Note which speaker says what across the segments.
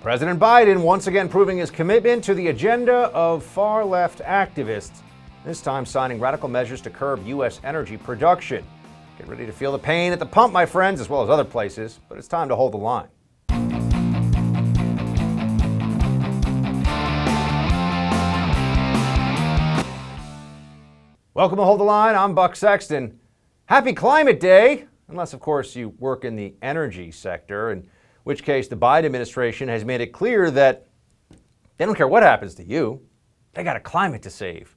Speaker 1: President Biden once again proving his commitment to the agenda of far-left activists, this time signing radical measures to curb U.S. energy production. Get ready to feel the pain at the pump, my friends, as well as other places, but it's time to hold the line. Welcome to Hold the Line. I'm Buck Sexton. Happy Climate Day, unless, of course, you work in the energy sector, in which case the Biden administration has made it clear that they don't care what happens to you. They got a climate to save.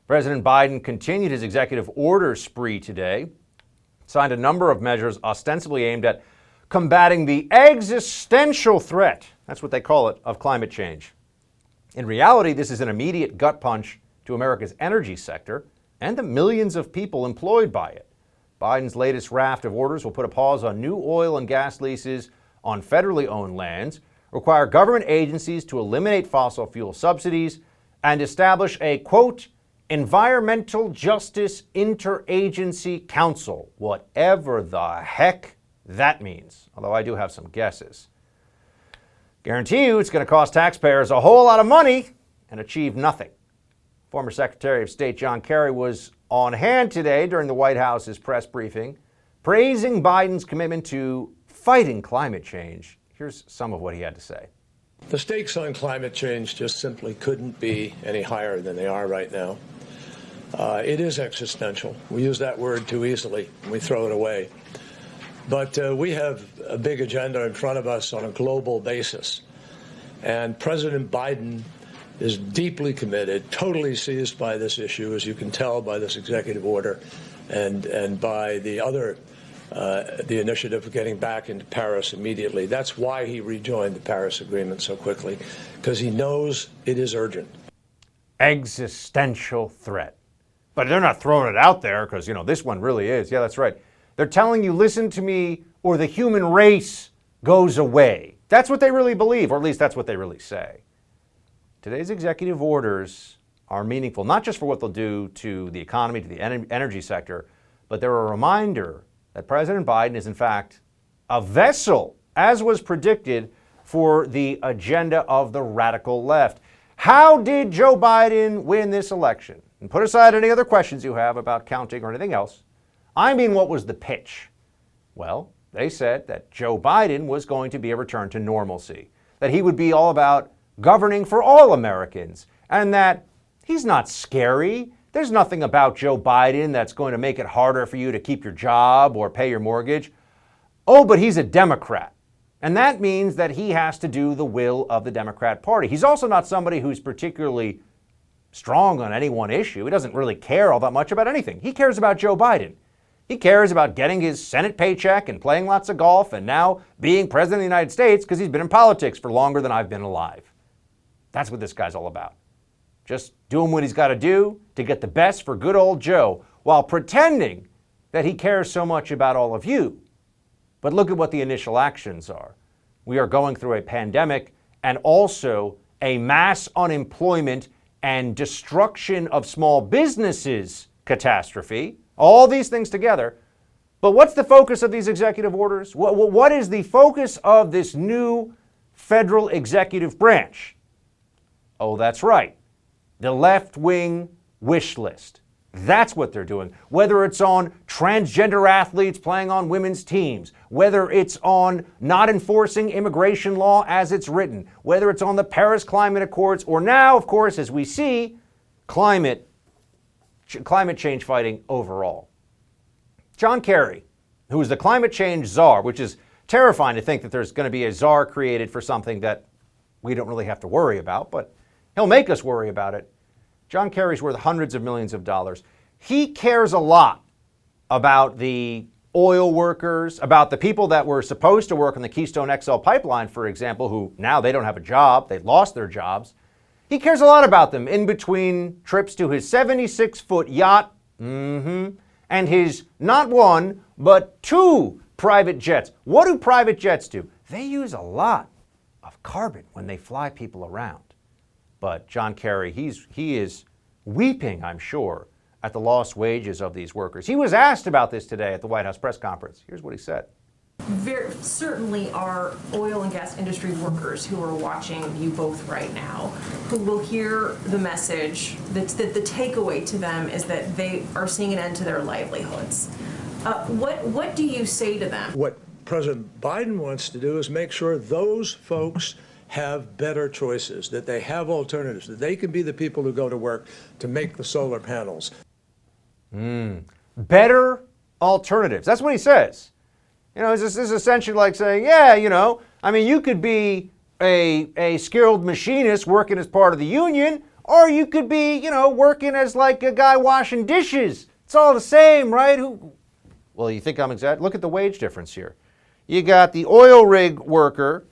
Speaker 1: President Biden continued his executive order spree today, signed a number of measures ostensibly aimed at combating the existential threat, that's what they call it, of climate change. In reality, this is an immediate gut punch to America's energy sector and the millions of people employed by it. Biden's latest raft of orders will put a pause on new oil and gas leases on federally owned lands, require government agencies to eliminate fossil fuel subsidies, and establish a, quote, environmental justice interagency council, whatever the heck that means, although I do have some guesses. Guarantee you it's going to cost taxpayers a whole lot of money and achieve nothing. Former Secretary of State John Kerry was on hand today during the White House's press briefing, praising Biden's commitment to fighting climate change. Here's some of what he had to say.
Speaker 2: The stakes on climate change just simply couldn't be any higher than they are right now. It is existential. We use that word too easily, and we throw it away. But we have a big agenda in front of us on a global basis. And President Biden is deeply committed, totally seized by this issue, as you can tell by this executive order and by the other the initiative of getting back into Paris immediately. That's why he rejoined the Paris Agreement so quickly, because he knows it is urgent.
Speaker 1: Existential threat. But they're not throwing it out there because, this one really is. Yeah, that's right. They're telling you, listen to me, or the human race goes away. That's what they really believe, or at least that's what they really say. Today's executive orders are meaningful, not just for what they'll do to the economy, to the energy sector, but they're a reminder that President Biden is, in fact, a vessel, as was predicted, for the agenda of the radical left. How did Joe Biden win this election? And put aside any other questions you have about counting or anything else. I mean, what was the pitch? Well, they said that Joe Biden was going to be a return to normalcy, that he would be all about governing for all Americans, and that he's not scary. There's nothing about Joe Biden that's going to make it harder for you to keep your job or pay your mortgage. Oh, but he's a Democrat. And that means that he has to do the will of the Democrat Party. He's also not somebody who's particularly strong on any one issue. He doesn't really care all that much about anything. He cares about Joe Biden. He cares about getting his Senate paycheck and playing lots of golf and now being president of the United States because he's been in politics for longer than I've been alive. That's what this guy's all about. Just doing what he's got to do to get the best for good old Joe while pretending that he cares so much about all of you. But look at what the initial actions are. We are going through a pandemic and also a mass unemployment and destruction of small businesses catastrophe. All these things together. But what's the focus of these executive orders? What is the focus of this new federal executive branch? Oh, that's right. The left-wing wish list. That's what they're doing. Whether it's on transgender athletes playing on women's teams, whether it's on not enforcing immigration law as it's written, whether it's on the Paris Climate Accords, or now, of course, as we see, climate change fighting overall. John Kerry, who is the climate change czar, which is terrifying to think that there's going to be a czar created for something that we don't really have to worry about, but he'll make us worry about it. John Kerry's worth hundreds of millions of dollars. He cares a lot about the oil workers, about the people that were supposed to work on the Keystone XL pipeline, for example, who now they don't have a job. They lost their jobs. He cares a lot about them in between trips to his 76-foot yacht and his not one, but two private jets. What do private jets do? They use a lot of carbon when they fly people around. But John Kerry, he is weeping, I'm sure, at the lost wages of these workers. He was asked about this today at the White House press conference. Here's what he said.
Speaker 3: There certainly are oil and gas industry workers who are watching you both right now, who will hear the message that the takeaway to them is that they are seeing an end to their livelihoods. What do you say to them?
Speaker 2: What President Biden wants to do is make sure those folks have better choices, that they have alternatives, that they can be the people who go to work to make the solar panels.
Speaker 1: Better alternatives. That's what he says. You know, this is essentially like saying, yeah, you know, I mean, you could be a skilled machinist working as part of the union, or you could be, you know, working as like a guy washing dishes. It's all the same, right? Well, you think I'm exaggerating? Look at the wage difference here. You got the oil rig worker.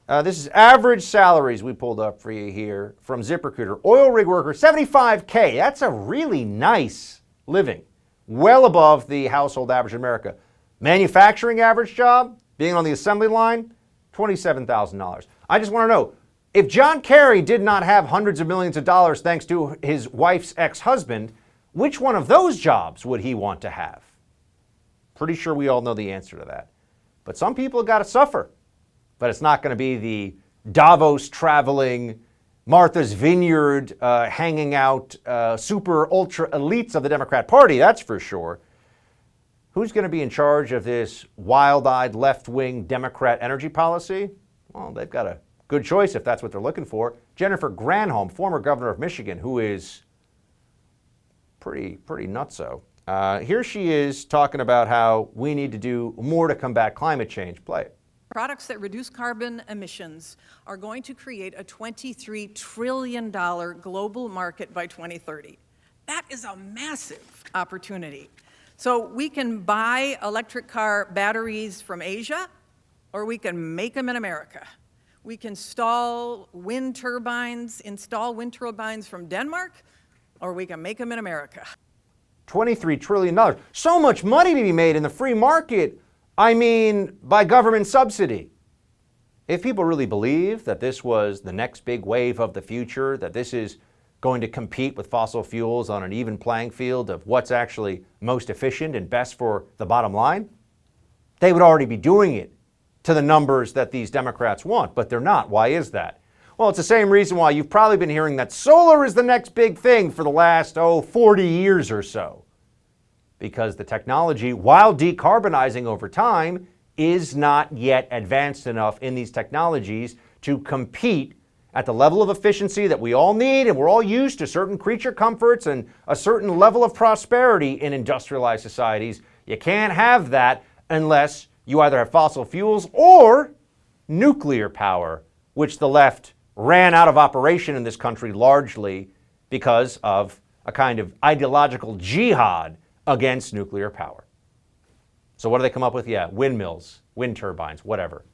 Speaker 1: This is average salaries we pulled up for you here from ZipRecruiter. Oil rig worker, $75K. That's a really nice living. Well above the household average in America. Manufacturing average job, being on the assembly line, $27,000. I just want to know, if John Kerry did not have hundreds of millions of dollars thanks to his wife's ex-husband, which one of those jobs would he want to have? Pretty sure we all know the answer to that. But some people have got to suffer. But it's not going to be the Davos traveling, Martha's Vineyard hanging out, super ultra elites of the Democrat Party, that's for sure. Who's going to be in charge of this wild-eyed left-wing Democrat energy policy? Well, they've got a good choice if that's what they're looking for. Jennifer Granholm, former governor of Michigan, who is pretty nutso. Here she is talking about how we need to do more to combat climate change. Play it.
Speaker 4: Products that reduce carbon emissions are going to create a $23 trillion global market by 2030. That is a massive opportunity. So we can buy electric car batteries from Asia, or we can make them in America. We can install wind turbines from Denmark, or we can make them in America.
Speaker 1: $23 trillion. So much money to be made in the free market. I mean, by government subsidy. If people really believe that this was the next big wave of the future, that this is going to compete with fossil fuels on an even playing field of what's actually most efficient and best for the bottom line, they would already be doing it to the numbers that these Democrats want, but they're not. Why is that? Well, it's the same reason why you've probably been hearing that solar is the next big thing for the last, 40 years or so. Because the technology, while decarbonizing over time, is not yet advanced enough in these technologies to compete at the level of efficiency that we all need, and we're all used to certain creature comforts and a certain level of prosperity in industrialized societies. You can't have that unless you either have fossil fuels or nuclear power, which the left ran out of operation in this country largely because of a kind of ideological jihad against nuclear power. So what do they come up with? Yeah, windmills, wind turbines, whatever.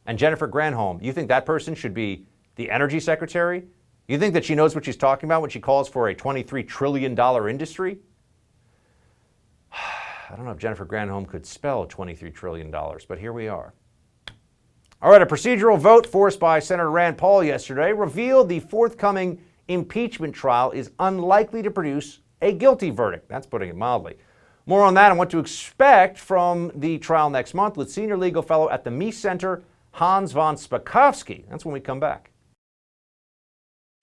Speaker 1: And Jennifer Granholm, you think that person should be the energy secretary? You think that she knows what she's talking about when she calls for a $23 trillion industry? I don't know if Jennifer Granholm could spell $23 trillion, but here we are. All right, a procedural vote forced by Senator Rand Paul yesterday revealed the forthcoming impeachment trial is unlikely to produce a guilty verdict. That's putting it mildly. More on that and what to expect from the trial next month with senior legal fellow at the Mies Center, Hans von Spakovsky. That's when we come back.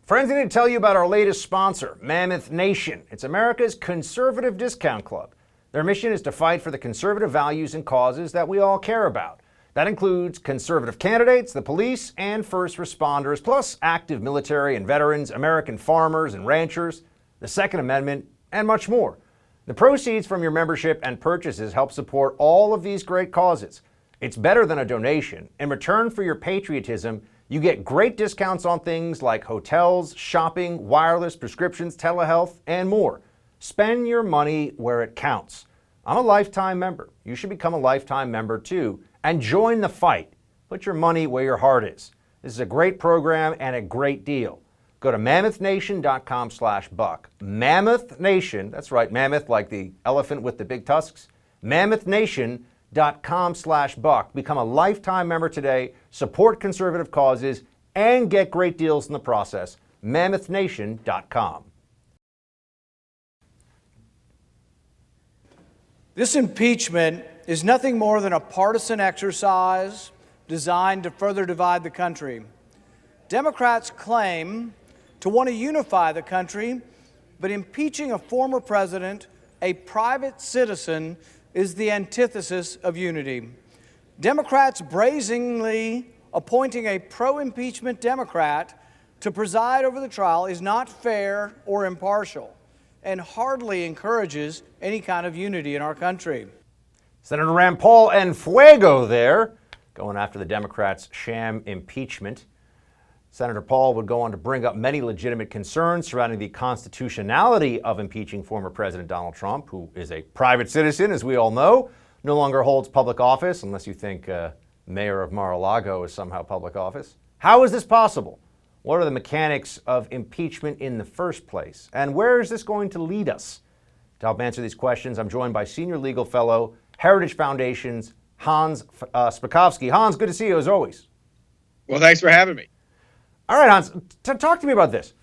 Speaker 1: Friends, I need to tell you about our latest sponsor, Mammoth Nation. It's America's conservative discount club. Their mission is to fight for the conservative values and causes that we all care about. That includes conservative candidates, the police, and first responders, plus active military and veterans, American farmers and ranchers, the Second Amendment, and much more. The proceeds from your membership and purchases help support all of these great causes. It's better than a donation. In return for your patriotism, you get great discounts on things like hotels, shopping, wireless, prescriptions, telehealth, and more. Spend your money where it counts. I'm a lifetime member. You should become a lifetime member too and join the fight. Put your money where your heart is. This is a great program and a great deal. Go to mammothnation.com/buck. Mammoth Nation, that's right, mammoth like the elephant with the big tusks. mammothnation.com/buck. Become a lifetime member today, support conservative causes, and get great deals in the process. mammothnation.com.
Speaker 5: This impeachment is nothing more than a partisan exercise designed to further divide the country. Democrats claim to want to unify the country, but impeaching a former president, a private citizen, is the antithesis of unity. Democrats brazenly appointing a pro-impeachment Democrat to preside over the trial is not fair or impartial and hardly encourages any kind of unity in our country.
Speaker 1: Senator Rand Paul and Fuego there, going after the Democrats' sham impeachment. Senator Paul would go on to bring up many legitimate concerns surrounding the constitutionality of impeaching former President Donald Trump, who is a private citizen, as we all know, no longer holds public office, unless you think mayor of Mar-a-Lago is somehow public office. How is this possible? What are the mechanics of impeachment in the first place? And where is this going to lead us? To help answer these questions, I'm joined by Senior Legal Fellow, Heritage Foundation's Hans Spakovsky. Hans, good to see you as always.
Speaker 6: Well, thanks for having me.
Speaker 1: All right, Hans, talk to me about this.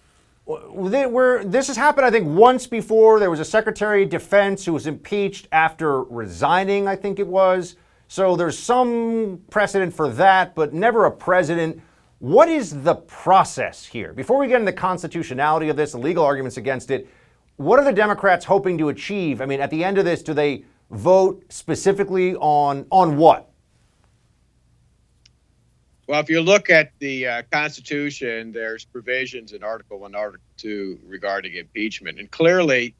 Speaker 1: This has happened, I think, once before. There was a Secretary of Defense who was impeached after resigning, I think it was. So there's some precedent for that, but never a president. What is the process here? Before we get into the constitutionality of this, the legal arguments against it, what are the Democrats hoping to achieve? I mean, at the end of this, do they vote specifically on what?
Speaker 6: Well, if you look at the Constitution, there's provisions in Article 1, Article 2 regarding impeachment. And clearly,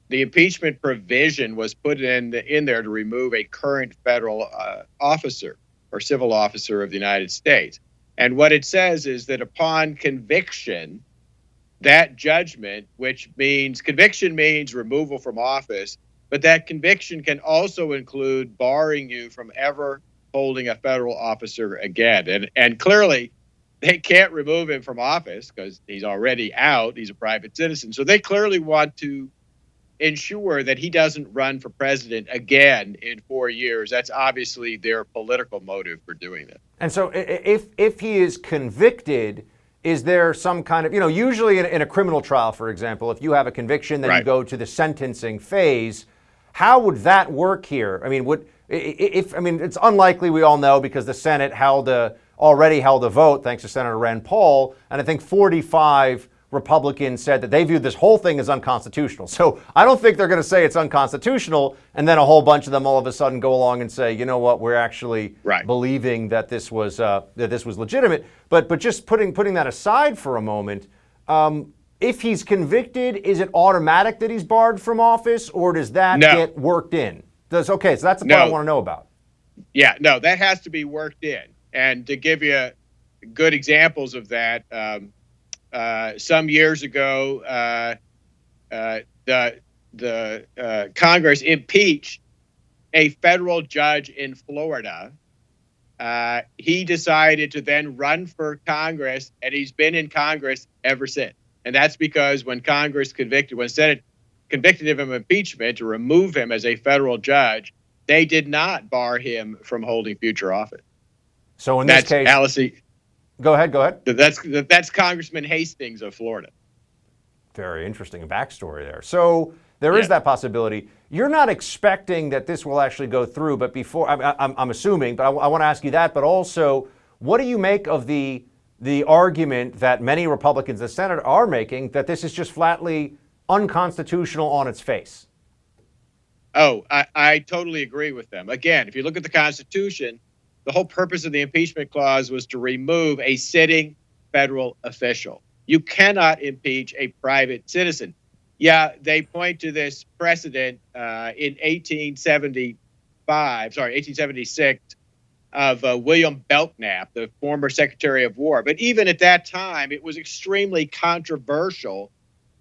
Speaker 6: the impeachment provision was put in there to remove a current federal officer or civil officer of the United States. And what it says is that upon conviction, that judgment, which means conviction means removal from office, but that conviction can also include barring you from ever holding a federal officer again. And clearly, they can't remove him from office because he's already out. He's a private citizen. So they clearly want to ensure that he doesn't run for president again in 4 years. That's obviously their political motive for doing that.
Speaker 1: And so if he is convicted, is there some kind of, usually in a criminal trial, for example, if you have a conviction, then you go to the sentencing phase. How would that work here? I mean, it's unlikely, we all know, because the Senate already held a vote, thanks to Senator Rand Paul, and I think 45 Republicans said that they viewed this whole thing as unconstitutional. So I don't think they're going to say it's unconstitutional, and then a whole bunch of them all of a sudden go along and say, you know what, we're actually believing that this was legitimate. But just putting that aside for a moment, if he's convicted, is it automatic that he's barred from office, or does that get worked in? So that's the part I want to know about.
Speaker 6: Yeah, no, that has to be worked in. And to give you good examples of that, some years ago, the Congress impeached a federal judge in Florida. He decided to then run for Congress, and he's been in Congress ever since. And that's because when Senate convicted him of impeachment to remove him as a federal judge, they did not bar him from holding future office.
Speaker 1: So in this case,
Speaker 6: Alice,
Speaker 1: go ahead.
Speaker 6: That's Congressman Hastings of Florida.
Speaker 1: Very interesting backstory there. So there is that possibility. You're not expecting that this will actually go through, but before I'm assuming, but I want to ask you that. But also, what do you make of the argument that many Republicans in the Senate are making that this is just flatly unconstitutional on its face?
Speaker 6: Oh, I totally agree with them. Again, if you look at the Constitution, the whole purpose of the impeachment clause was to remove a sitting federal official. You cannot impeach a private citizen. Yeah, they point to this precedent in 1876 of William Belknap, the former Secretary of War. But even at that time, it was extremely controversial,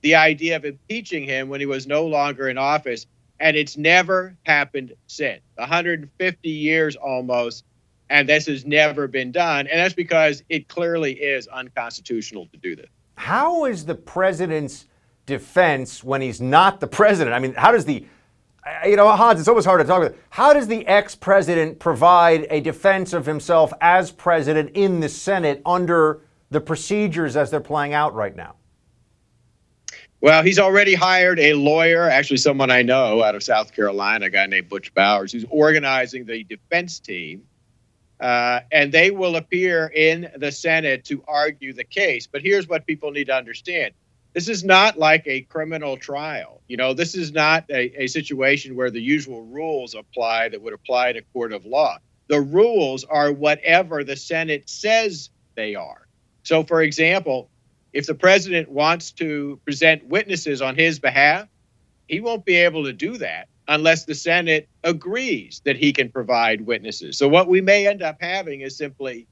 Speaker 6: the idea of impeaching him when he was no longer in office. And it's never happened since. 150 years almost. And this has never been done. And that's because it clearly is unconstitutional to do this.
Speaker 1: How is the president's defense when he's not the president? I mean, how does Hans, it's always hard to talk about. How does the ex-president provide a defense of himself as president in the Senate under the procedures as they're playing out right now?
Speaker 6: Well, he's already hired a lawyer, actually someone I know out of South Carolina, a guy named Butch Bowers, who's organizing the defense team. And they will appear in the Senate to argue the case. But here's what people need to understand. This is not like a criminal trial. You know, this is not a situation where the usual rules apply that would apply in a court of law. The rules are whatever the Senate says they are. So, for example, if the president wants to present witnesses on his behalf, he won't be able to do that unless the Senate agrees that he can provide witnesses. So what we may end up having is simply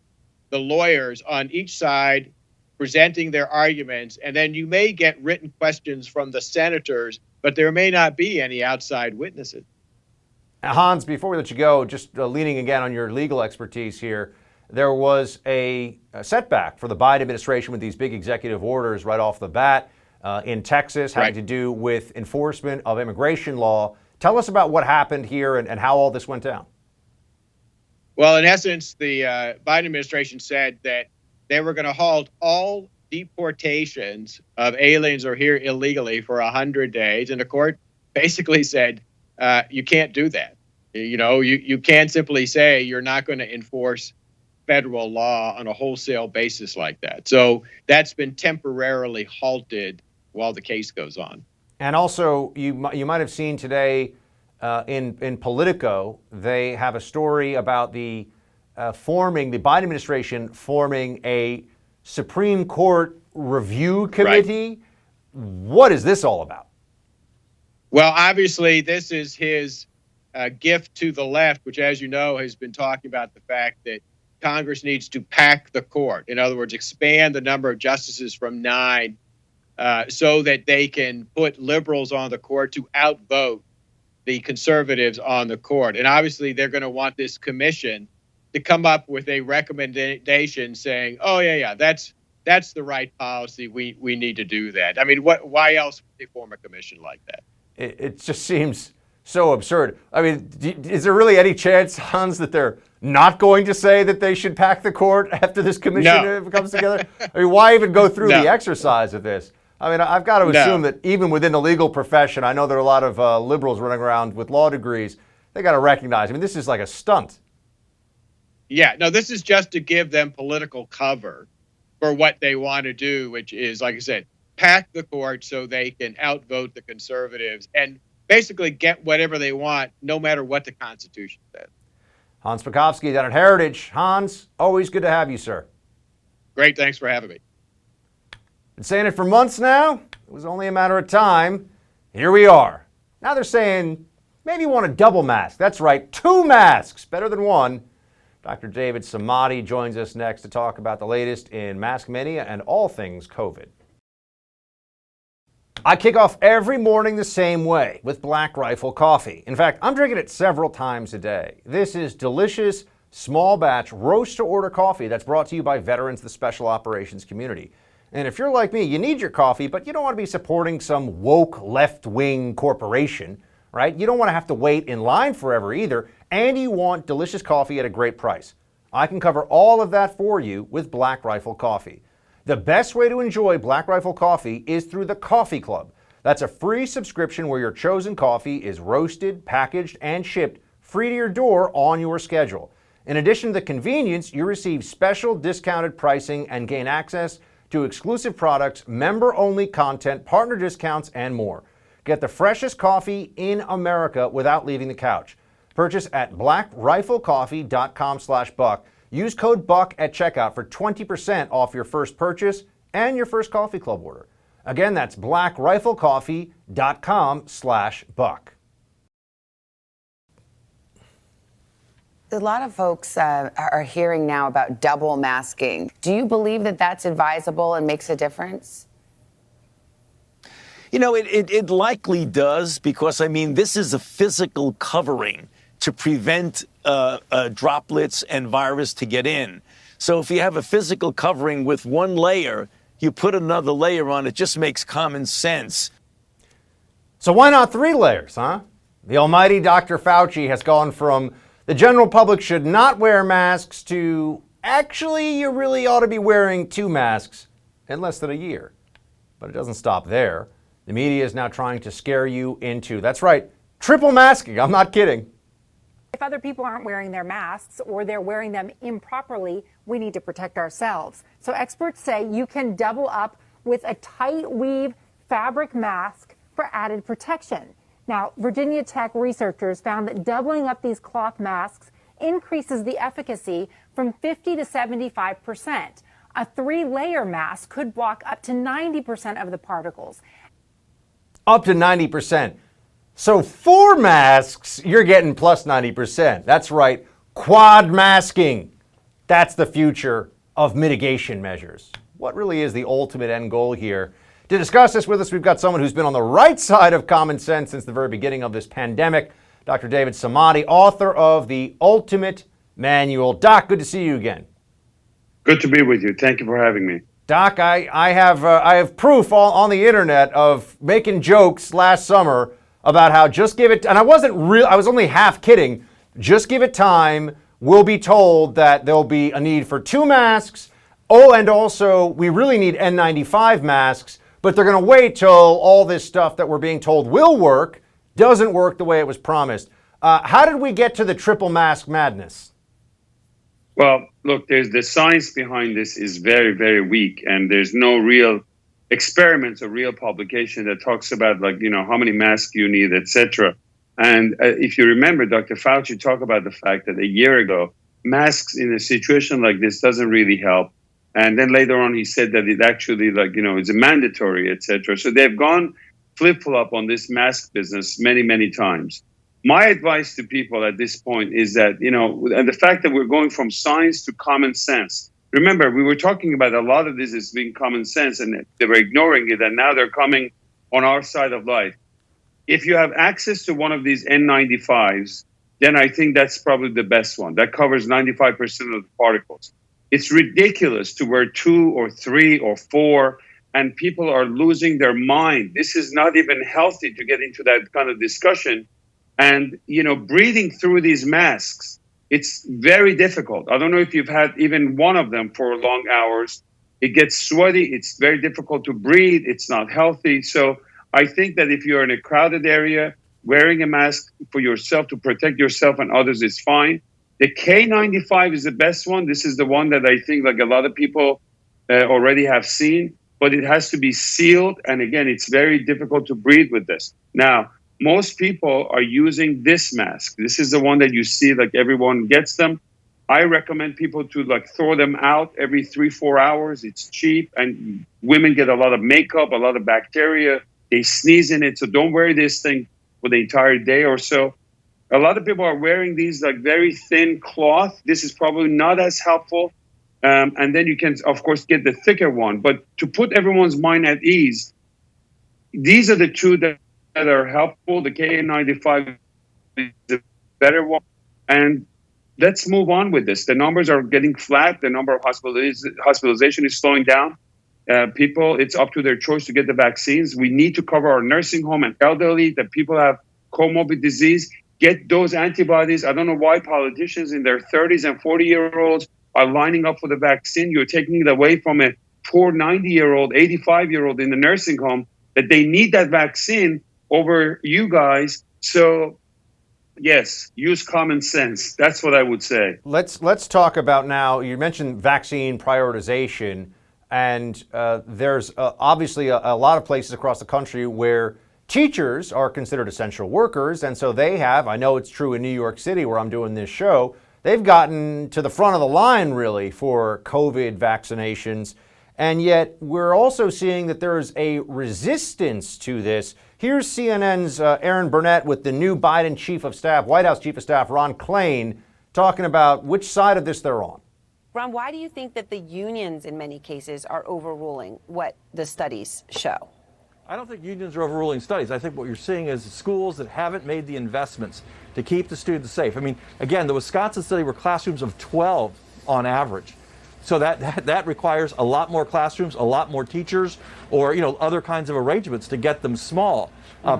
Speaker 6: the lawyers on each side presenting their arguments, and then you may get written questions from the senators, but there may not be any outside witnesses.
Speaker 1: Hans, before we let you go, just leaning again on your legal expertise here, there was a setback for the Biden administration with these big executive orders right off the bat in Texas having to do with enforcement of immigration law. Tell us about what happened here and how all this went down.
Speaker 6: Well, in essence, the Biden administration said that they were going to halt all deportations of aliens who are here illegally for 100 days. And the court basically said, you can't do that. You know, you can't simply say you're not going to enforce federal law on a wholesale basis like that. So that's been temporarily halted while the case goes on. And
Speaker 1: also, you might have seen today in Politico, they have a story about the Biden administration forming a Supreme Court review committee. Right. What is this all about?
Speaker 6: Well, obviously, this is his gift to the left, which, as you know, has been talking about the fact that Congress needs to pack the court. In other words, expand the number of justices from 9 so that they can put liberals on the court to outvote the conservatives on the court. And obviously, they're going to want this commission to come up with a recommendation saying, oh, yeah, that's the right policy. We need to do that. I mean, why else would they form a commission like that?
Speaker 1: It just seems so absurd. I mean, is there really any chance, Hans, that they're not going to say that they should pack the court after this commission comes together? I mean, why even go through the exercise of this? I mean, I've got to assume that even within the legal profession, I know there are a lot of liberals running around with law degrees. They got to recognize, I mean, this is like a stunt.
Speaker 6: Yeah, no, this is just to give them political cover for what they want to do, which is, like I said, pack the court so they can outvote the conservatives and basically get whatever they want, no matter what the Constitution says.
Speaker 1: Hans Spakovsky down at Heritage. Hans, always good to have you, sir.
Speaker 6: Great, thanks for having me.
Speaker 1: Been saying it for months now. It was only a matter of time. Here we are. Now they're saying maybe you want a double mask. That's right, 2 masks, better than 1. Dr. David Samadi joins us next to talk about the latest in mask mania and all things COVID. I kick off every morning the same way, with Black Rifle coffee. In fact, I'm drinking it several times a day. This is delicious, small batch, roast-to-order coffee that's brought to you by veterans of the Special Operations community. And if you're like me, you need your coffee, but you don't want to be supporting some woke left-wing corporation, right? You don't want to have to wait in line forever either, and you want delicious coffee at a great price. I can cover all of that for you with Black Rifle coffee. The best way to enjoy Black Rifle coffee is through the Coffee Club. That's a free subscription where your chosen coffee is roasted, packaged, and shipped free to your door on your schedule. In addition to the convenience, you receive special discounted pricing and gain access to exclusive products, member-only content, partner discounts, and more. Get the freshest coffee in America without leaving the couch. Purchase at blackriflecoffee.com/buck. Use code BUCK at checkout for 20% off your first purchase and your first Coffee Club order. Again, that's blackriflecoffee.com/buck.
Speaker 7: A lot of folks are hearing now about double masking. Do you believe that that's advisable and makes a difference?
Speaker 8: You know, it likely does because, I mean, this is a physical covering to prevent droplets and virus to get in. So if you have a physical covering with one layer, you put another layer on, it just makes common sense.
Speaker 1: So why not 3 layers, huh? The almighty Dr. Fauci has gone from the general public should not wear masks to actually you really ought to be wearing 2 masks in less than a year. But it doesn't stop there. The media is now trying to scare you into, that's right, triple masking. I'm not kidding.
Speaker 9: If other people aren't wearing their masks or they're wearing them improperly, we need to protect ourselves. So experts say you can double up with a tight weave fabric mask for added protection. Now, Virginia Tech researchers found that doubling up these cloth masks increases the efficacy from 50 to 75%. A 3-layer mask could block up to 90% of the particles.
Speaker 1: Up to 90%. So 4 masks, you're getting plus 90%. That's right, quad masking. That's the future of mitigation measures. What really is the ultimate end goal here? To discuss this with us, we've got someone who's been on the right side of common sense since the very beginning of this pandemic, Dr. David Samadi, author of The Ultimate Manual. Doc, good to see you again.
Speaker 10: Good to be with you. Thank you for having me.
Speaker 1: Doc, I have proof on the internet of making jokes last summer about how just give it, and I was only half kidding, just give it time, we'll be told that there'll be a need for 2 masks. Oh, and also we really need N95 masks, but they're going to wait till all this stuff that we're being told will work doesn't work the way it was promised. How did we get to the triple mask madness?
Speaker 10: Well, look, there's the science behind this is very, very weak, and there's no real experiments or real publication that talks about, like, you know, how many masks you need, etc. And if you remember, Dr. Fauci talked about the fact that a year ago, masks in a situation like this doesn't really help. And then later on, he said that it actually, like, you know, it's a mandatory, etc. So they've gone flip-flop on this mask business many, many times. My advice to people at this point is that, you know, and the fact that we're going from science to common sense. Remember, we were talking about a lot of this as being common sense, and they were ignoring it, and now they're coming on our side of life. If you have access to one of these N95s, then I think that's probably the best one. That covers 95% of the particles. It's ridiculous to wear 2 or 3 or 4, and people are losing their mind. This is not even healthy to get into that kind of discussion. And, you know, breathing through these masks, it's very difficult. I don't know if you've had even one of them for long hours. It gets sweaty. It's very difficult to breathe. It's not healthy. So I think that if you're in a crowded area, wearing a mask for yourself to protect yourself and others is fine. The K95 is the best one. This is the one that I think, like, a lot of people already have seen, but it has to be sealed. And again, it's very difficult to breathe with this. Now, most people are using this mask. This is the one that you see, like, everyone gets them. I recommend people to, like, throw them out every 3-4 hours. It's cheap, and women get a lot of makeup, a lot of bacteria. They sneeze in it. So don't wear this thing for the entire day or so. A lot of people are wearing these, like, very thin cloth. This is probably not as helpful. And then you can, of course, get the thicker one. But to put everyone's mind at ease, these are the two that are helpful. The KN95 is the better one. And let's move on with this. The numbers are getting flat. The number of hospitalization is slowing down. People, it's up to their choice to get the vaccines. We need to cover our nursing home and elderly, that people have comorbid disease. Get those antibodies. I don't know why politicians in their 30s and 40-year-olds are lining up for the vaccine. You're taking it away from a poor 90-year-old, 85-year-old in the nursing home, that they need that vaccine over you guys. So, yes, use common sense. That's what I would say.
Speaker 1: Let's talk about now, you mentioned vaccine prioritization, and there's obviously a lot of places across the country where teachers are considered essential workers, and so they have, I know it's true in New York City where I'm doing this show, they've gotten to the front of the line really for COVID vaccinations, and yet we're also seeing that there's a resistance to this. Here's CNN's Aaron Burnett with the new Biden Chief of Staff, White House Chief of Staff, Ron Klain, talking about which side of this they're on.
Speaker 11: Ron, why do you think that the unions in many cases are overruling what the studies show?
Speaker 12: I don't think unions are overruling studies. I think what you're seeing is schools that haven't made the investments to keep the students safe. I mean, again, the Wisconsin study were classrooms of 12 on average. So that requires a lot more classrooms, a lot more teachers, or, you know, other kinds of arrangements to get them small,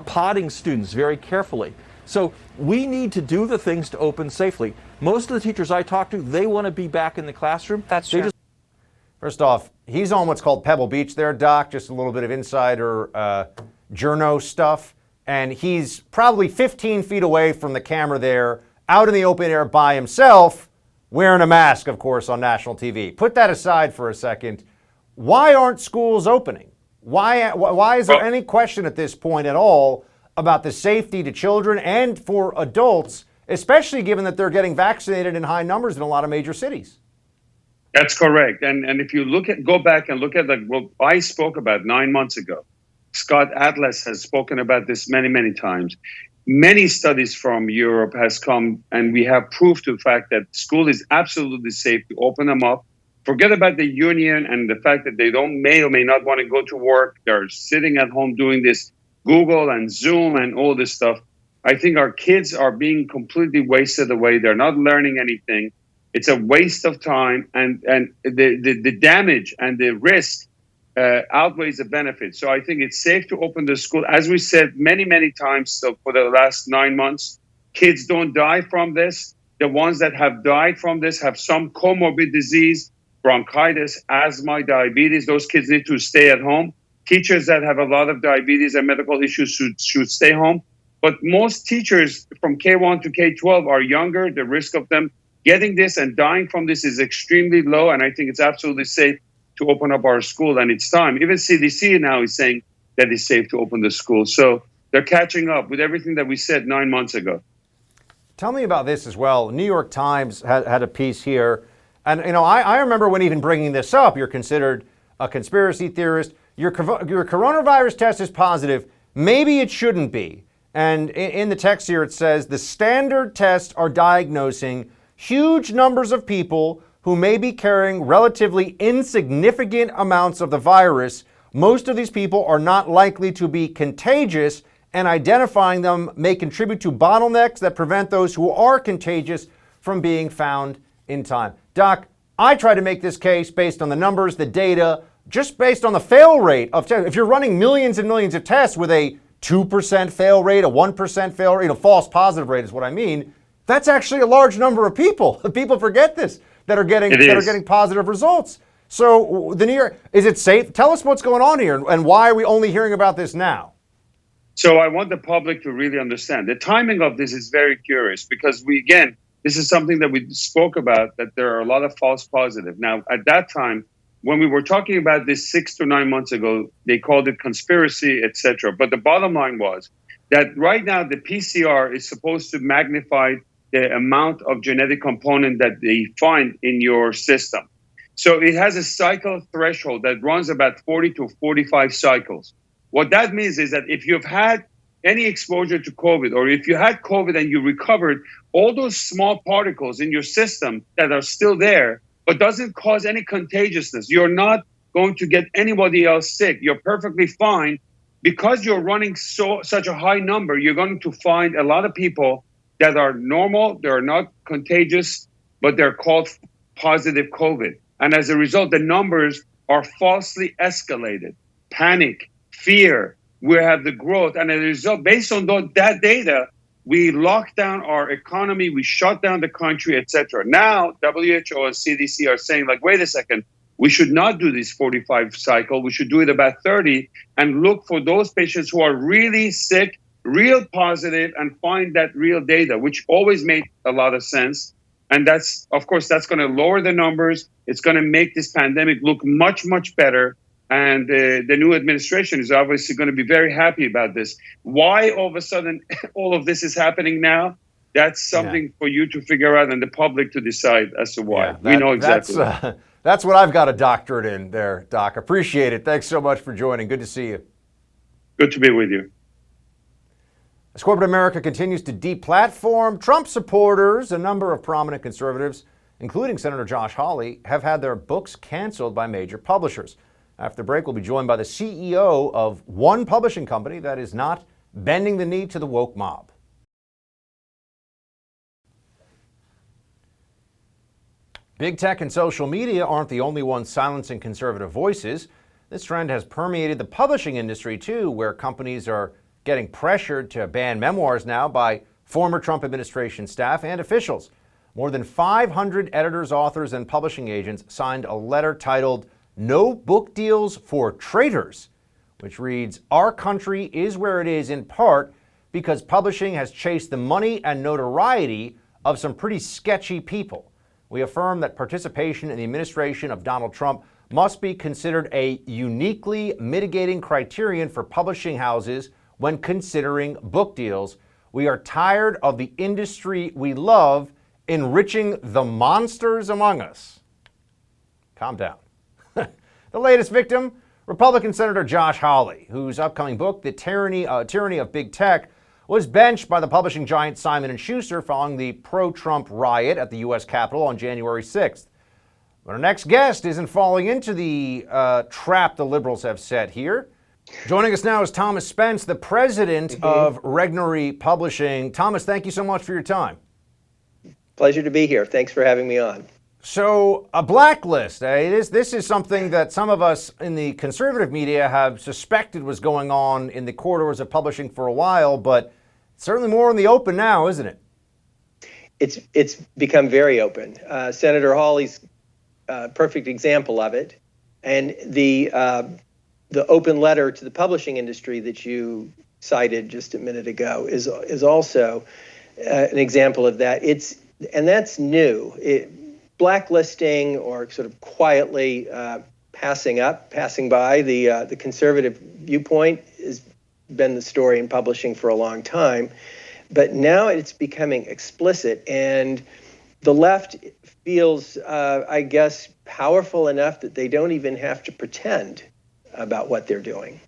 Speaker 12: podding students very carefully. So we need to do the things to open safely. Most of the teachers I talk to, they want to be back in the classroom.
Speaker 11: That's true.
Speaker 1: First off, he's on what's called Pebble Beach there, Doc. Just a little bit of insider journo stuff, and he's probably 15 feet away from the camera there, out in the open air by himself, wearing a mask, of course, on national TV. Put that aside for a second. Why aren't schools opening? Why is there any question at this point at all about the safety to children and for adults, especially given that they're getting vaccinated in high numbers in a lot of major cities?
Speaker 10: That's correct. And if you go back and look at what I spoke about 9 months ago, Scott Atlas has spoken about this many, many times. Many studies from Europe has come, and we have proof to the fact that school is absolutely safe to open them up. Forget about the union and the fact that they may or may not want to go to work. They're sitting at home doing this Google and Zoom and all this stuff. I think our kids are being completely wasted away. They're not learning anything. It's a waste of time, and the damage and the risk outweighs the benefit. So I think it's safe to open the school. As we said many, many times for the last 9 months, kids don't die from this. The ones that have died from this have some comorbid disease, bronchitis, asthma, diabetes. Those kids need to stay at home. Teachers that have a lot of diabetes and medical issues should stay home. But most teachers from K1 to K12 are younger. The risk of them getting this and dying from this is extremely low. And I think it's absolutely safe to open up our school, and it's time. Even CDC now is saying that it's safe to open the school. So they're catching up with everything that we said 9 months ago.
Speaker 1: Tell me about this as well. New York Times had a piece here. And, I remember when even bringing this up, you're considered a conspiracy theorist. Your coronavirus test is positive. Maybe it shouldn't be. And in the text here, it says the standard tests are diagnosing huge numbers of people who may be carrying relatively insignificant amounts of the virus. Most of these people are not likely to be contagious, and identifying them may contribute to bottlenecks that prevent those who are contagious from being found in time. Doc, I try to make this case based on the numbers, the data, just based on the fail rate of tests. If you're running millions and millions of tests with a 2% fail rate, a 1% fail rate, a false positive rate is what I mean, that's actually a large number of people. People forget this. That are getting positive results. So the New York, is it safe? Tell us what's going on here, and why are we only hearing about this now?
Speaker 10: So I want the public to really understand. The timing of this is very curious because this is something that we spoke about, that there are a lot of false positives. Now, at that time, when we were talking about this 6 to 9 months ago, they called it conspiracy, etc. But the bottom line was that right now the PCR is supposed to magnify the amount of genetic component that they find in your system. So it has a cycle threshold that runs about 40 to 45 cycles. What that means is that if you've had any exposure to COVID, or if you had COVID and you recovered, all those small particles in your system that are still there, but doesn't cause any contagiousness, you're not going to get anybody else sick. You're perfectly fine. Because you're running such a high number, you're going to find a lot of people that are normal, they're not contagious, but they're called positive COVID. And as a result, the numbers are falsely escalated. Panic, fear, we have the growth. And as a result, based on that data, we locked down our economy, we shut down the country, etc. Now, WHO and CDC are saying, wait a second, we should not do this 45 cycle. We should do it about 30 and look for those patients who are really sick, real positive, and find that real data, which always made a lot of sense. And that's going to lower the numbers. It's going to make this pandemic look much, much better. And the new administration is obviously going to be very happy about this. Why all of a sudden all of this is happening now? That's something for you to figure out and the public to decide as to why. We know exactly.
Speaker 1: That's what I've got a doctorate in there, Doc. Appreciate it. Thanks so much for joining. Good to see you.
Speaker 10: Good to be with you.
Speaker 1: As corporate America continues to deplatform Trump supporters, a number of prominent conservatives, including Senator Josh Hawley, have had their books canceled by major publishers. After the break, we'll be joined by the CEO of one publishing company that is not bending the knee to the woke mob. Big tech and social media aren't the only ones silencing conservative voices. This trend has permeated the publishing industry too, where companies are getting pressured to ban memoirs now by former Trump administration staff and officials. More than 500 editors, authors, and publishing agents signed a letter titled "No Book Deals for Traitors," which reads, "Our country is where it is in part because publishing has chased the money and notoriety of some pretty sketchy people. We affirm that participation in the administration of Donald Trump must be considered a uniquely mitigating criterion for publishing houses when considering book deals. We are tired of the industry we love enriching the monsters among us." Calm down. The latest victim, Republican Senator Josh Hawley, whose upcoming book, The Tyranny of Big Tech, was benched by the publishing giant Simon & Schuster following the pro-Trump riot at the U.S. Capitol on January 6th. But our next guest isn't falling into the trap the liberals have set here. Joining us now is Thomas Spence, the president of Regnery Publishing. Thomas, thank you so much for your time.
Speaker 13: Pleasure to be here. Thanks for having me on.
Speaker 1: So, a blacklist. This is something that some of us in the conservative media have suspected was going on in the corridors of publishing for a while, but certainly more in the open now, isn't it?
Speaker 13: It's become very open. Senator Hawley's a perfect example of it. And the open letter to the publishing industry that you cited just a minute ago is also an example of that. And that's new. Blacklisting or sort of quietly passing by the conservative viewpoint has been the story in publishing for a long time. But now it's becoming explicit, and the left feels, I guess, powerful enough that they don't even have to pretend about what they're doing.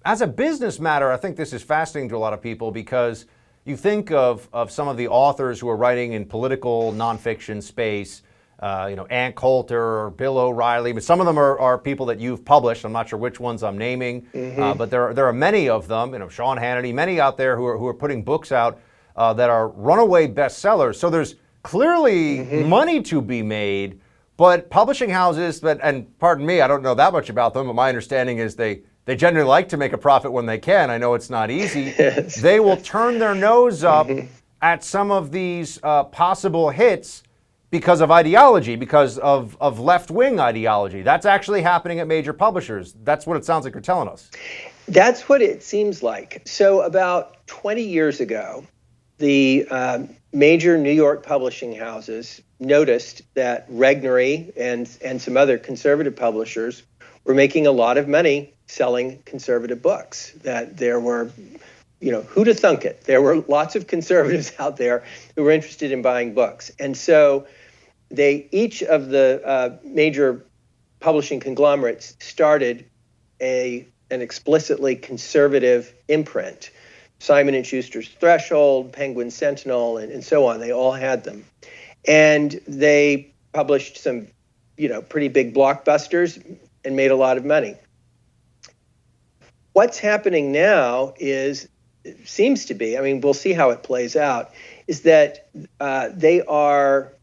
Speaker 1: As a business matter, I think this is fascinating to a lot of people because you think of some of the authors who are writing in political nonfiction space, Ann Coulter or Bill O'Reilly, but some of them are people that you've published. I'm not sure which ones I'm naming, but there are many of them, Sean Hannity, many out there who are putting books out that are runaway bestsellers. So there's clearly money to be made, but publishing houses, and pardon me, I don't know that much about them, but my understanding is they generally like to make a profit when they can. I know it's not easy.
Speaker 13: Yes.
Speaker 1: They will turn their nose up at some of these possible hits because of ideology, because of left-wing ideology. That's actually happening at major publishers. That's what it sounds like you're telling us.
Speaker 13: That's what it seems like. So about 20 years ago, the major New York publishing houses noticed that Regnery and some other conservative publishers were making a lot of money selling conservative books, that there were, who'd have thunk it? There were lots of conservatives out there who were interested in buying books. And so each of the major publishing conglomerates started an explicitly conservative imprint. Simon & Schuster's Threshold, Penguin Sentinel, and so on. They all had them. And they published some, pretty big blockbusters and made a lot of money. What's happening now seems to be, we'll see how it plays out, is that they are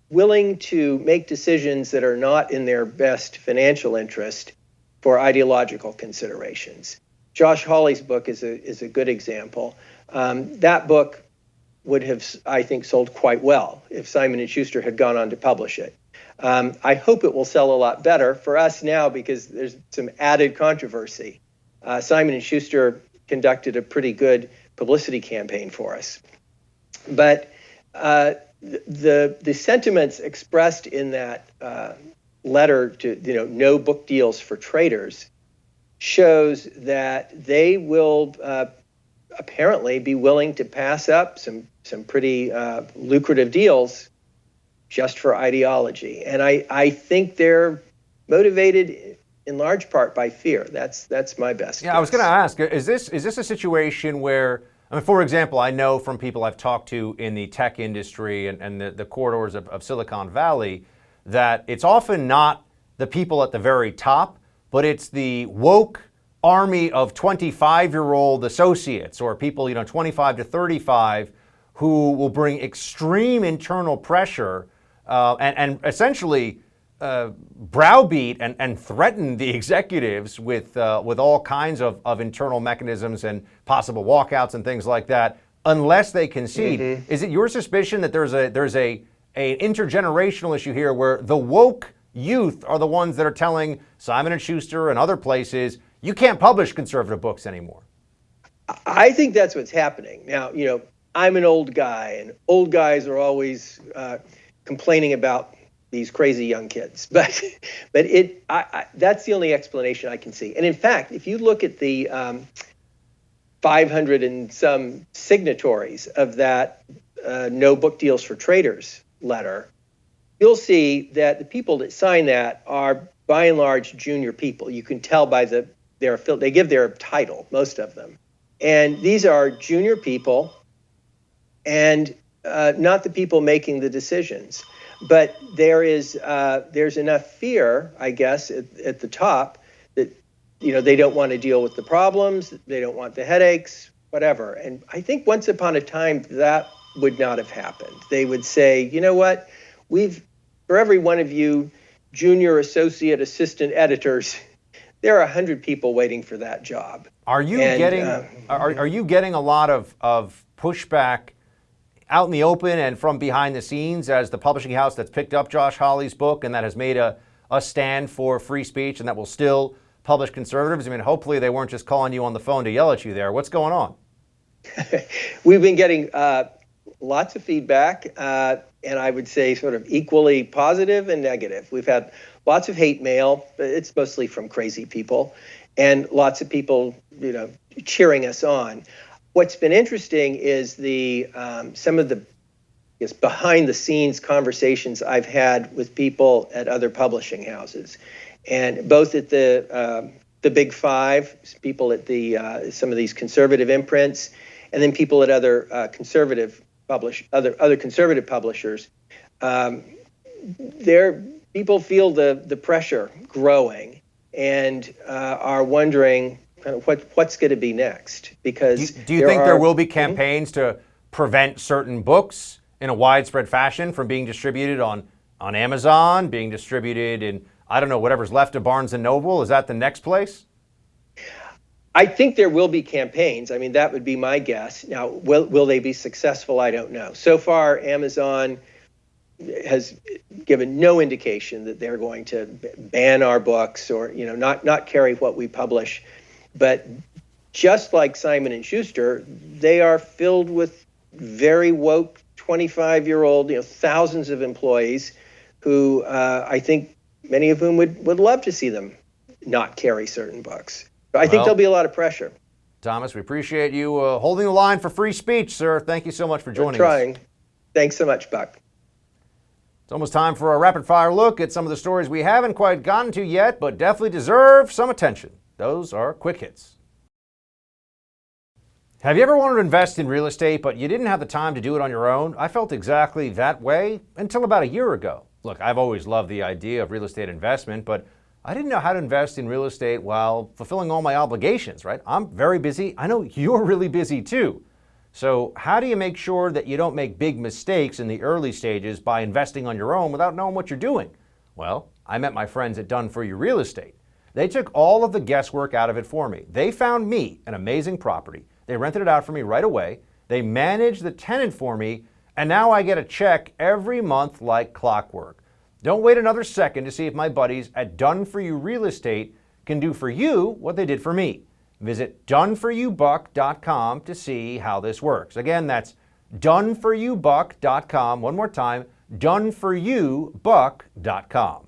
Speaker 13: willing to make decisions that are not in their best financial interest for ideological considerations. Josh Hawley's book is a good example. That book would have, I think, sold quite well if Simon & Schuster had gone on to publish it. I hope it will sell a lot better for us now because there's some added controversy. Simon & Schuster conducted a pretty good publicity campaign for us. But the sentiments expressed in that letter to no book deals for traders shows that they will apparently be willing to pass up some pretty lucrative deals just for ideology. And I think they're motivated in large part by fear. That's my best guess.
Speaker 1: I was going to ask, is this a situation where, for example, I know from people I've talked to in the tech industry and the corridors of Silicon Valley that it's often not the people at the very top, but it's the woke army of 25-year-old associates or people, 25 to 35 who will bring extreme internal pressure and essentially browbeat and threaten the executives with all kinds of internal mechanisms and possible walkouts and things like that unless they concede. Is it your suspicion that there's a intergenerational issue here where the woke youth are the ones that are telling Simon & Schuster and other places, You can't publish conservative books anymore.
Speaker 13: I think that's what's happening. Now, I'm an old guy, and old guys are always complaining about these crazy young kids. But that's the only explanation I can see. And in fact, if you look at the 500 and some signatories of that No Book Deals for Traders letter, you'll see that the people that sign that are by and large junior people. You can tell by they give their title, most of them. And these are junior people and not the people making the decisions. But there's enough fear, I guess, at the top that, they don't want to deal with the problems, they don't want the headaches, whatever. And I think once upon a time that would not have happened. They would say, you know what, for every one of you junior associate assistant editors, there are 100 people waiting for that job.
Speaker 1: Are you getting a lot of pushback out in the open and from behind the scenes as the publishing house that's picked up Josh Hawley's book and that has made a stand for free speech and that will still publish conservatives? I mean, hopefully they weren't just calling you on the phone to yell at you there. What's going on?
Speaker 13: We've been getting lots of feedback, and I would say sort of equally positive and negative. We've had lots of hate mail, but it's mostly from crazy people, and lots of people, cheering us on. What's been interesting is some of the behind the scenes conversations I've had with people at other publishing houses, and both at the Big Five, people at some of these conservative imprints, and then people at other conservative publishers. People feel the pressure growing and are wondering kind of what's going to be next. Because
Speaker 1: do you think there will be campaigns to prevent certain books in a widespread fashion from being distributed on Amazon, being distributed in, I don't know, whatever's left of Barnes & Noble? Is that the next place?
Speaker 13: I think there will be campaigns. I mean, that would be my guess. Now, will they be successful? I don't know. So far, Amazon has given no indication that they're going to ban our books or, not carry what we publish. But just like Simon & Schuster, they are filled with very woke 25-year-old, thousands of employees who I think many of whom would love to see them not carry certain books. But I think there'll be a lot of pressure.
Speaker 1: Thomas, we appreciate you holding the line for free speech, sir. Thank you so much for joining us.
Speaker 13: Trying. Thanks so much, Buck.
Speaker 1: It's almost time for a rapid-fire look at some of the stories we haven't quite gotten to yet, but definitely deserve some attention. Those are quick hits. Have you ever wanted to invest in real estate, but you didn't have the time to do it on your own? I felt exactly that way until about a year ago. Look, I've always loved the idea of real estate investment, but I didn't know how to invest in real estate while fulfilling all my obligations, right? I'm very busy. I know you're really busy too. So how do you make sure that you don't make big mistakes in the early stages by investing on your own without knowing what you're doing? Well, I met my friends at Done For You Real Estate. They took all of the guesswork out of it for me. They found me an amazing property. They rented it out for me right away. They managed the tenant for me, and now I get a check every month like clockwork. Don't wait another second to see if my buddies at Done For You Real Estate can do for you what they did for me. Visit doneforyoubuck.com to see how this works. Again, that's doneforyoubuck.com. One more time, doneforyoubuck.com.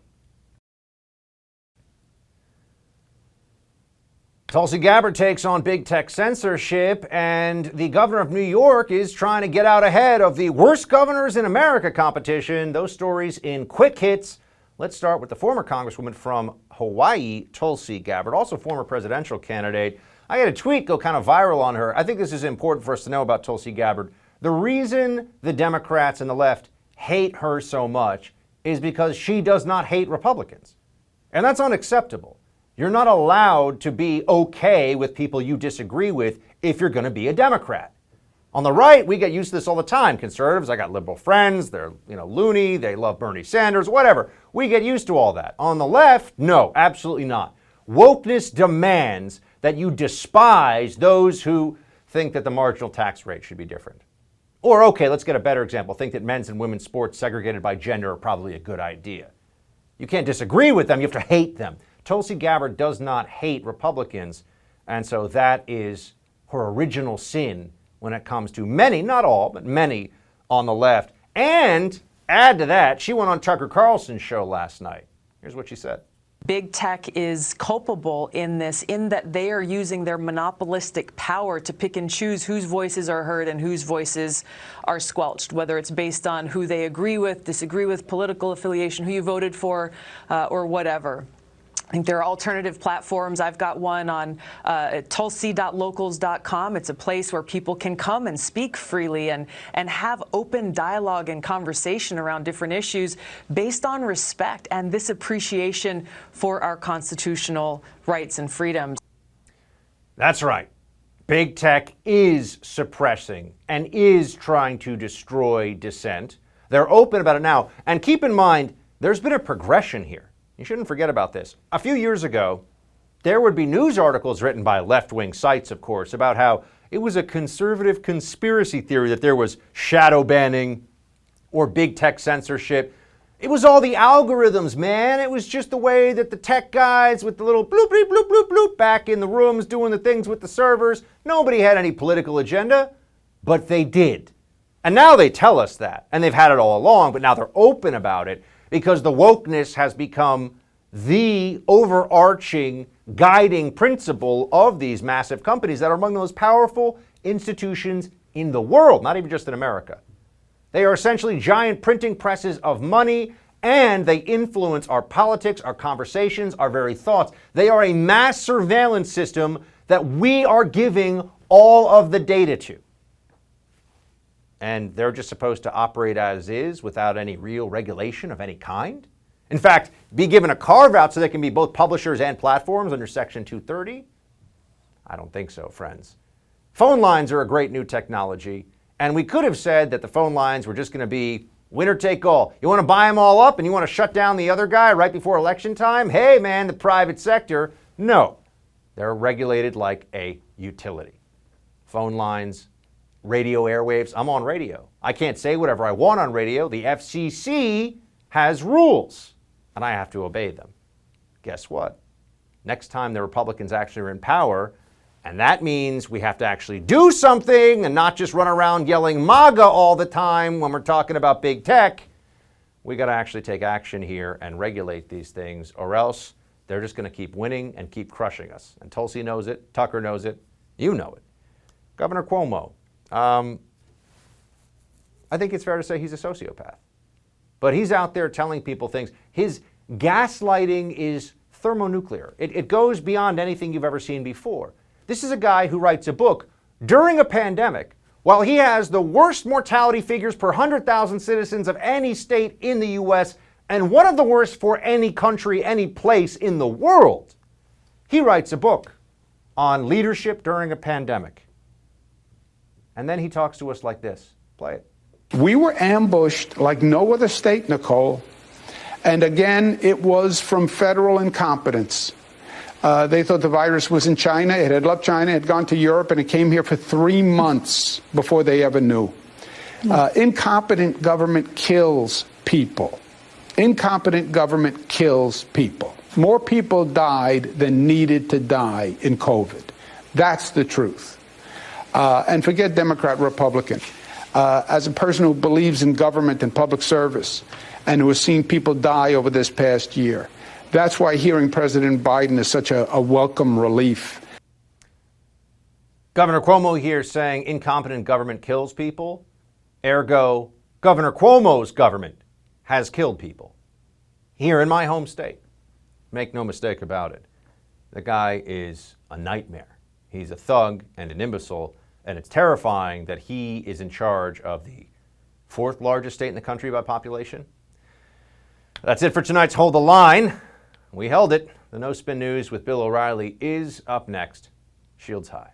Speaker 1: Tulsi Gabbard takes on big tech censorship, and the governor of New York is trying to get out ahead of the worst governors in America competition. Those stories in quick hits. Let's start with the former congresswoman from Hawaii, Tulsi Gabbard, also former presidential candidate. I had a tweet go kind of viral on her. I think this is important for us to know about Tulsi Gabbard. The reason the Democrats and the left hate her so much is because she does not hate Republicans. And that's unacceptable. You're not allowed to be okay with people you disagree with if you're going to be a Democrat. On the right, we get used to this all the time. Conservatives, I got liberal friends, they're loony, they love Bernie Sanders, whatever. We get used to all that. On the left, no, absolutely not. Wokeness demands that you despise those who think that the marginal tax rate should be different. Or, okay, let's get a better example. Think that men's and women's sports segregated by gender are probably a good idea. You can't disagree with them, you have to hate them. Tulsi Gabbard does not hate Republicans, and so that is her original sin when it comes to many, not all, but many on the left. And add to that, she went on Tucker Carlson's show last night. Here's what she said.
Speaker 14: Big tech is culpable in this, in that they are using their monopolistic power to pick and choose whose voices are heard and whose voices are squelched, whether it's based on who they agree with, disagree with, political affiliation, who you voted for, or whatever. I think there are alternative platforms. I've got one on tulsi.locals.com. It's a place where people can come and speak freely and have open dialogue and conversation around different issues based on respect and this appreciation for our constitutional rights and freedoms.
Speaker 1: That's right. Big tech is suppressing and is trying to destroy dissent. They're open about it now. And keep in mind, there's been a progression here. You shouldn't forget about this. A few years ago, there would be news articles written by left-wing sites, of course, about how it was a conservative conspiracy theory that there was shadow banning or big tech censorship. It was all the algorithms, man. It was just the way that the tech guys with the little bloop, bloop, bloop, bloop, bloop back in the rooms doing the things with the servers. Nobody had any political agenda, but they did. And now they tell us that. And they've had it all along, but now they're open about it, because the wokeness has become the overarching guiding principle of these massive companies that are among the most powerful institutions in the world, not even just in America. They are essentially giant printing presses of money, and they influence our politics, our conversations, our very thoughts. They are a mass surveillance system that we are giving all of the data to. And they're just supposed to operate as is without any real regulation of any kind? In fact, be given a carve-out so they can be both publishers and platforms under Section 230? I don't think so, friends. Phone lines are a great new technology, and we could have said that the phone lines were just going to be winner take all. You want to buy them all up and you want to shut down the other guy right before election time? Hey, man, the private sector. No, they're regulated like a utility. Phone lines, radio airwaves. I'm on radio. I can't say whatever I want on radio. The FCC has rules, and I have to obey them. Guess what? Next time the Republicans actually are in power, and that means we have to actually do something and not just run around yelling MAGA all the time when we're talking about big tech, we got to actually take action here and regulate these things, or else they're just going to keep winning and keep crushing us. And Tulsi knows it. Tucker knows it. You know it. Governor Cuomo. I think it's fair to say he's a sociopath. But he's out there telling people things. His gaslighting is thermonuclear. It goes beyond anything you've ever seen before. This is a guy who writes a book during a pandemic while he has the worst mortality figures per 100,000 citizens of any state in the U.S. and one of the worst for any country, any place in the world. He writes a book on leadership during a pandemic. And then he talks to us like this. Play it.
Speaker 15: We were ambushed like no other state, Nicole. And again, it was from federal incompetence. They thought the virus was in China. It had left China, it had gone to Europe, and it came here for 3 months before they ever knew. Incompetent government kills people. Incompetent government kills people. More people died than needed to die in COVID. That's the truth. And forget Democrat, Republican. As a person who believes in government and public service and who has seen people die over this past year, that's why hearing President Biden is such a welcome relief.
Speaker 1: Governor Cuomo here saying incompetent government kills people. Ergo, Governor Cuomo's government has killed people here in my home state. Make no mistake about it. The guy is a nightmare. He's a thug and an imbecile. And it's terrifying that he is in charge of the 4th largest state in the country by population. That's it for tonight's Hold the Line. We held it. The No Spin News with Bill O'Reilly is up next. Shields high.